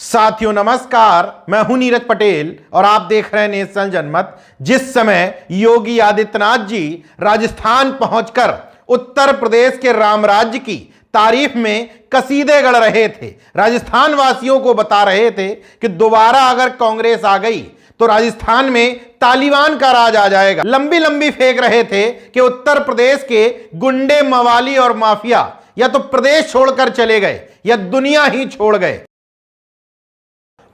साथियों नमस्कार, मैं हूं नीरज पटेल और आप देख रहे हैं नेशनल जनमत। जिस समय योगी आदित्यनाथ जी राजस्थान पहुंचकर उत्तर प्रदेश के राम राज्य की तारीफ में कसीदे गढ़ रहे थे, राजस्थान वासियों को बता रहे थे कि दोबारा अगर कांग्रेस आ गई तो राजस्थान में तालिबान का राज आ जाएगा। लंबी लंबी फेंक रहे थे कि उत्तर प्रदेश के गुंडे, मवाली और माफिया या तो प्रदेश छोड़कर चले गए या दुनिया ही छोड़ गए।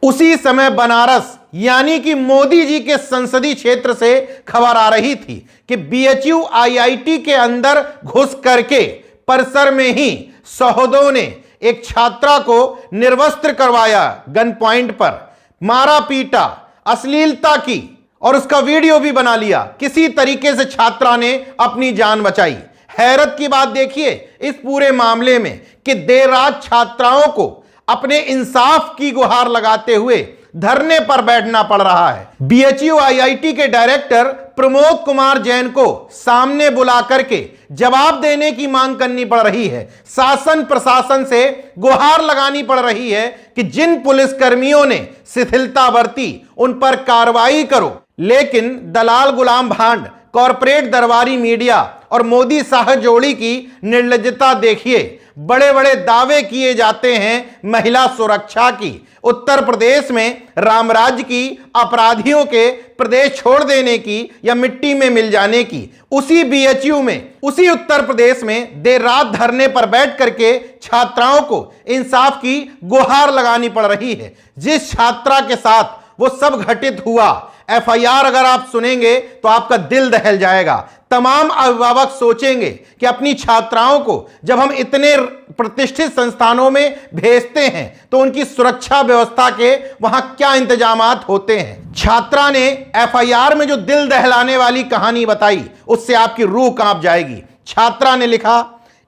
उसी समय बनारस यानी कि मोदी जी के संसदीय क्षेत्र से खबर आ रही थी कि बीएचयू आईआईटी के अंदर घुस करके परिसर में ही सहोदों ने एक छात्रा को निर्वस्त्र करवाया, गन पॉइंट पर मारा पीटा, अश्लीलता की और उसका वीडियो भी बना लिया। किसी तरीके से छात्रा ने अपनी जान बचाई। हैरत की बात देखिए इस पूरे मामले में कि देर रात छात्राओं को अपने इंसाफ की गुहार लगाते हुए धरने पर बैठना पड़ रहा है। बीएचयू आईआईटी के डायरेक्टर प्रमोद कुमार जैन को सामने बुला करके जवाब देने की मांग करनी पड़ रही है। शासन प्रशासन से गुहार लगानी पड़ रही है कि जिन पुलिसकर्मियों ने शिथिलता बरती उन पर कार्रवाई करो। लेकिन दलाल गुलाम भांड, कॉरपोरेट दरबारी मीडिया और मोदी शाह जोड़ी की निर्लज्जता देखिए। बड़े बड़े दावे किए जाते हैं महिला सुरक्षा की। उत्तर प्रदेश में राम राज्य की अपराधियों के प्रदेश छोड़ देने की या मिट्टी में मिल जाने की। उसी बीएचयू में, उसी उत्तर प्रदेश में देर रात धरने पर बैठ करके छात्राओं को इंसाफ की गुहार लगानी पड़ रही है। जिस छात्रा के साथ वो सब घटित हुआ, एफआईआर अगर आप सुनेंगे तो आपका दिल दहल जाएगा। तमाम अभिभावक सोचेंगे कि अपनी छात्राओं को जब हम इतने प्रतिष्ठित संस्थानों में भेजते हैं तो उनकी सुरक्षा व्यवस्था के वहां क्या इंतजामात होते हैं। छात्रा ने एफआईआर में जो दिल दहलाने वाली कहानी बताई उससे आपकी रूह कांप जाएगी। छात्रा ने लिखा,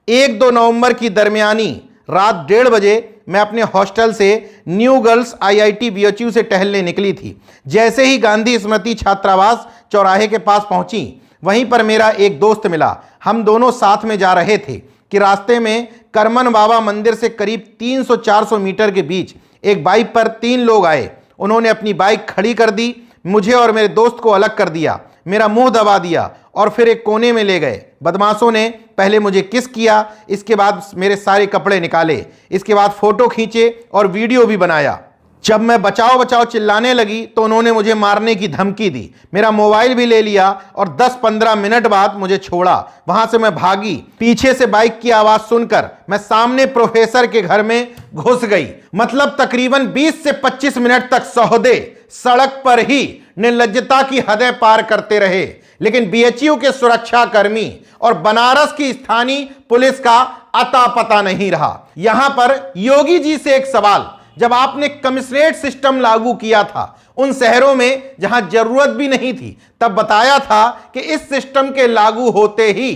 1-2 नवंबर की दरमियानी रात 1:30 बजे मैं अपने हॉस्टल से न्यू गर्ल्स आईआईटी बीएचयू से टहलने निकली थी। जैसे ही गांधी स्मृति छात्रावास चौराहे के पास पहुंची, वहीं पर मेरा एक दोस्त मिला। हम दोनों साथ में जा रहे थे कि रास्ते में करमन बाबा मंदिर से करीब 300-400 मीटर के बीच एक बाइक पर 3 लोग आए। उन्होंने अपनी बाइक खड़ी कर दी, मुझे और मेरे दोस्त को अलग कर दिया, मेरा मुंह दबा दिया और फिर एक कोने में ले गए। बदमाशों ने पहले मुझे किस किया, इसके बाद मेरे सारे कपड़े निकाले, इसके बाद फोटो खींचे और वीडियो भी बनाया। जब मैं बचाओ बचाओ चिल्लाने लगी तो उन्होंने मुझे मारने की धमकी दी। मेरा मोबाइल भी ले लिया और 10-15 मिनट बाद मुझे छोड़ा। वहां से मैं भागी। पीछे से बाइक की आवाज सुनकर मैं सामने प्रोफेसर के घर में घुस गई। मतलब तकरीबन 20 से 25 मिनट तक सौदे सड़क पर ही निर्लज्जता की हदें पार करते रहे। लेकिन बीएचयू के सुरक्षा कर्मी और बनारस की स्थानीय पुलिस का अता पता नहीं रहा। यहां पर योगी जी से एक सवाल, जब आपने कमिश्नरेट सिस्टम लागू किया था उन शहरों में जहां जरूरत भी नहीं थी, तब बताया था कि इस सिस्टम के लागू होते ही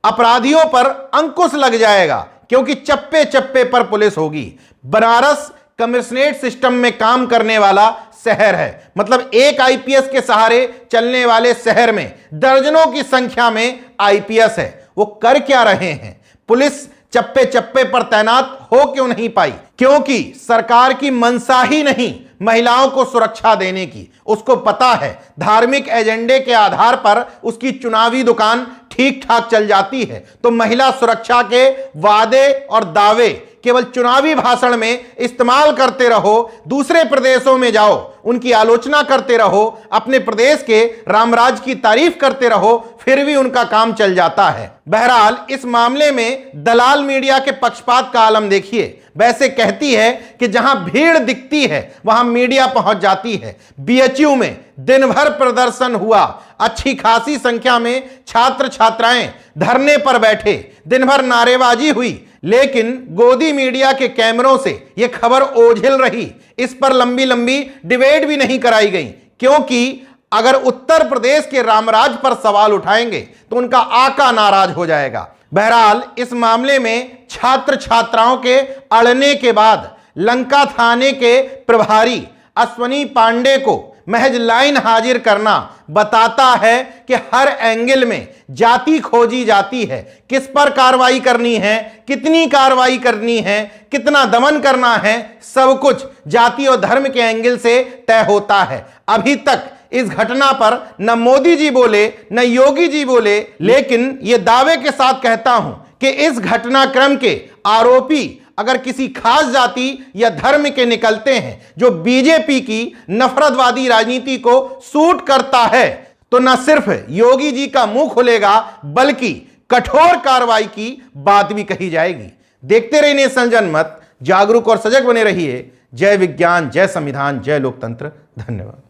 अपराधियों पर अंकुश लग जाएगा क्योंकि चप्पे चप्पे पर पुलिस होगी। बनारस कमिश्नरेट सिस्टम में काम करने वाला शहर है। मतलब एक आईपीएस के सहारे चलने वाले शहर में दर्जनों की संख्या में आईपीएस है। वो कर क्या रहे हैं? पुलिस चप्पे चप्पे पर तैनात हो क्यों नहीं पाई? क्योंकि सरकार की मंशा ही नहीं महिलाओं को सुरक्षा देने की। उसको पता है धार्मिक एजेंडे के आधार पर उसकी चुनावी दुकान ठीक ठाक चल जाती है तो महिला सुरक्षा के वादे और दावे केवल चुनावी भाषण में इस्तेमाल करते रहो, दूसरे प्रदेशों में जाओ उनकी आलोचना करते रहो, अपने प्रदेश के रामराज की तारीफ करते रहो, फिर भी उनका काम चल जाता है। बहरहाल इस मामले में दलाल मीडिया के पक्षपात का आलम देखिए। वैसे कहती है कि जहां भीड़ दिखती है वहां मीडिया पहुंच जाती है। बीएचयू में दिन भर प्रदर्शन हुआ, अच्छी खासी संख्या में छात्र छात्राएं धरने पर बैठे, दिन भर नारेबाजी हुई, लेकिन गोदी मीडिया के कैमरों से यह खबर ओझल रही। इस पर लंबी लंबी डिबेट भी नहीं कराई गई क्योंकि अगर उत्तर प्रदेश के रामराज पर सवाल उठाएंगे तो उनका आका नाराज हो जाएगा। बहरहाल इस मामले में छात्र छात्राओं के अड़ने के बाद लंका थाने के प्रभारी अश्वनी पांडे को महज लाइन हाजिर करना बताता है कि हर एंगल में जाति खोजी जाती है। किस पर कार्रवाई करनी है, कितनी कार्रवाई करनी है, कितना दमन करना है, सब कुछ जाति और धर्म के एंगल से तय होता है। अभी तक इस घटना पर न मोदी जी बोले न योगी जी बोले, लेकिन यह दावे के साथ कहता हूं कि इस घटनाक्रम के आरोपी अगर किसी खास जाति या धर्म के निकलते हैं जो बीजेपी की नफरतवादी राजनीति को सूट करता है, तो न सिर्फ योगी जी का मुंह खुलेगा बल्कि कठोर कार्रवाई की बात भी कही जाएगी। देखते रहिए नेशन जनमत, जागरूक और सजग बने रहिए। जय विज्ञान, जय संविधान, जय लोकतंत्र। धन्यवाद।